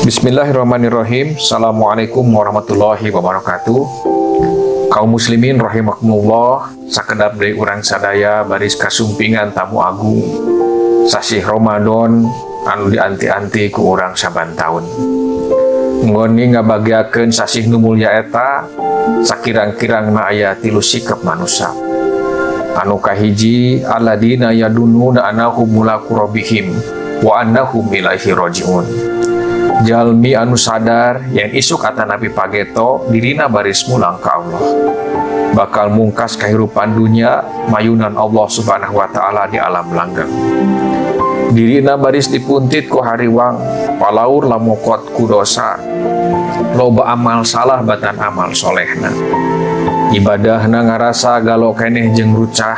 Bismillahirrahmanirrahim. Assalamualaikum warahmatullahi wabarakatuh. Kaum muslimin rahimakumullah, sakedap deui urang sadaya baris kasumpingan tamu agung sasih Ramadan anu dianti-anti ku urang saban taun. Ngoni ngabagiakeun sasih nu mulya eta sakirang-kirangna aya 3 sikap manusia. Anu kahiji, alladzina yadununa annahum mulaku rabbihim wa annahum ilaihi rajiun. Jalmi anu sadar yang isuk kata Nabi pageto dirina baris mulang ka Allah, bakal mungkas kehidupan dunia mayunan Allah subhanahu wa ta'ala di alam langgeng. Dirina baris dipuntit ku hariwang palaur lamukot ku dosa, loba amal salah batan amal solehna. Ibadahna ngarasa galau keneh jeung rucah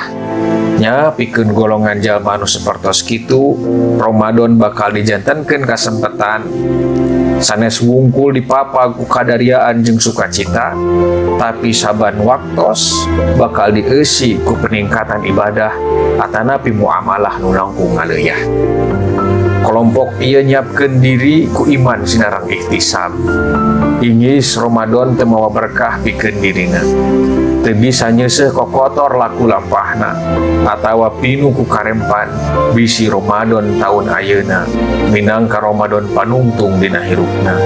nya pikeun golongan jalma anu sapertos kitu. Ramadan bakal dijantenkeun kasempetan sanes wungkul dipapa ku kadariaan jeung sukacita, tapi saban waktos bakal dieusi ku peningkatan ibadah atanapi muamalah nu langkung ngaleuyah. Kelompok ieu nyiapkeun diri ku iman sinarang ihtisab, ingis Ramadan teu mawa berkah pikeun dirina, teu bisa nyeuseuh kokotor laku lampahna atawa pinu ku karempan bisi Ramadan taun ayeuna minangka Ramadan panungtung dina hirupna,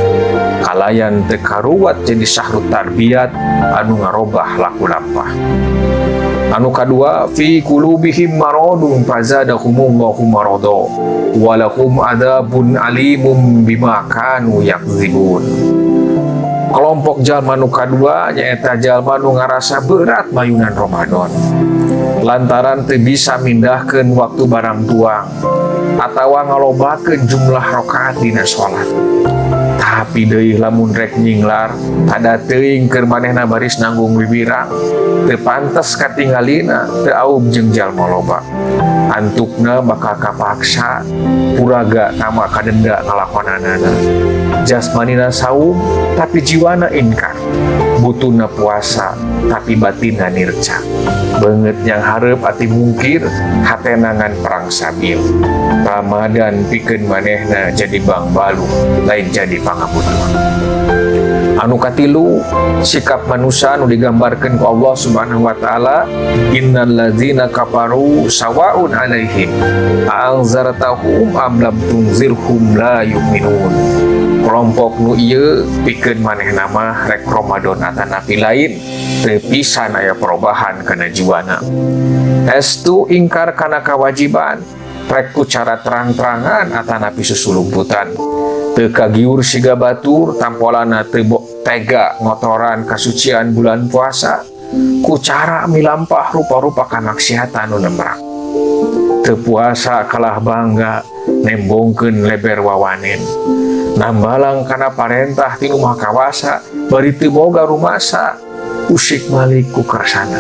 kalayan teu karuat jadi syahrut tarbiyat anu ngarobah laku lampah. Anu kadua, fi qulubihim maradun fazadahumullahu marada walahum adzabun alimum bima kanu yakdzibun. Kelompok jalma nu kadua nyaeta jalma nu ngarasa berat mayunan Ramadan lantaran teu bisa mindahkeun waktu barang tuang atawa ngalobakeun jumlah rakaat dina salat. Tapi deui lamun rek nyinglar ada teuing keur manehna baris nanggung bibirang, teu pantes katinggalina teu aub jeung jalma loba. Antukna bakal kapaksa puraga nama kadenda ngalakonanana. Jasmanina saum tapi jiwana inkar, butuna puasa tapi batinna nirca. Beungeut yang hareup ati mungkir, hatena ngan perang sabil. Ramadan pikeun manehna jadi bang balu, lain jadi pangabutuh. Anu katilu, sikap manusia anu digambarkeun ku Allah subhanahu wa ta'ala, innal ladzina kafaru sawaun alaihim a'anzartahum am lam tunzirhum la yu'minun. Kelompok nu ieu pikeun manehna mah rek Ramadan atanapi lain teu pisan aya perubahan kana jiwana. Estu ingkar kana kewajiban rek ku cara terang-terangan atanapi susulumputan. Teu kagiur siga batur tampolana teu tega ngotoran kasucian bulan puasa ku cara milampah rupa-rupa kamaksiatan nu nemrak. Teu puasa kalah bangga nembongkeun leber wawanen, nambalang kana parentah ti nu maha kawasa bari teu boga rumasa usik malik ku kersana.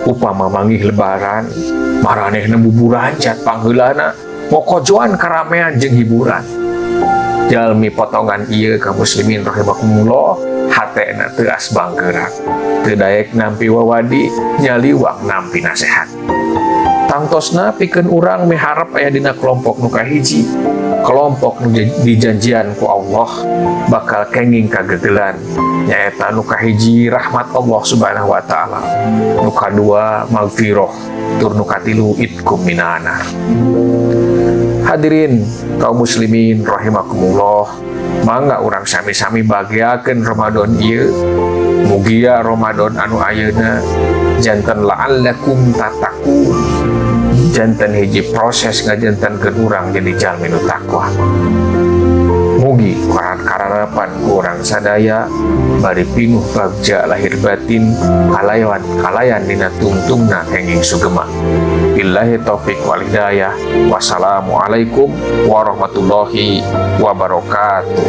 Upama manggih lebaran maranehna buburan cat pangheulana mokojoan karamean jeung hiburan. Jalmi potongan ieu ka muslimin rahimakumullah, hatena teu asbang gerak, teu daek nampi wawadi, nyaliwang nampi nasehat. Tangtosna pikeun urang miharep aya dina kelompok nu kahiji, kelompok nu dijanjian ku Allah bakal kenging kagegelan, nyaeta nu kahiji rahmat Allah subhanahu wa ta'ala, nu kadua magfirah, tur nu katilu itkum minanar. Hadirin kaum muslimin rahimakumullah, mangga urang sami-sami bagiakeun Ramadan ieu, mugia Ramadan anu ayeuna janten la'allakum tattaqun, janten hiji proses ngajantenkeun urang jadi jalmi nu takwa. Mugi karanapan ku urang sadaya bari pinuh bagja lahir batin kalayan dina tungtungna kenging sugema. Billahi taufiq wal hidayah. Wassalamualaikum warahmatullahi wabarakatuh.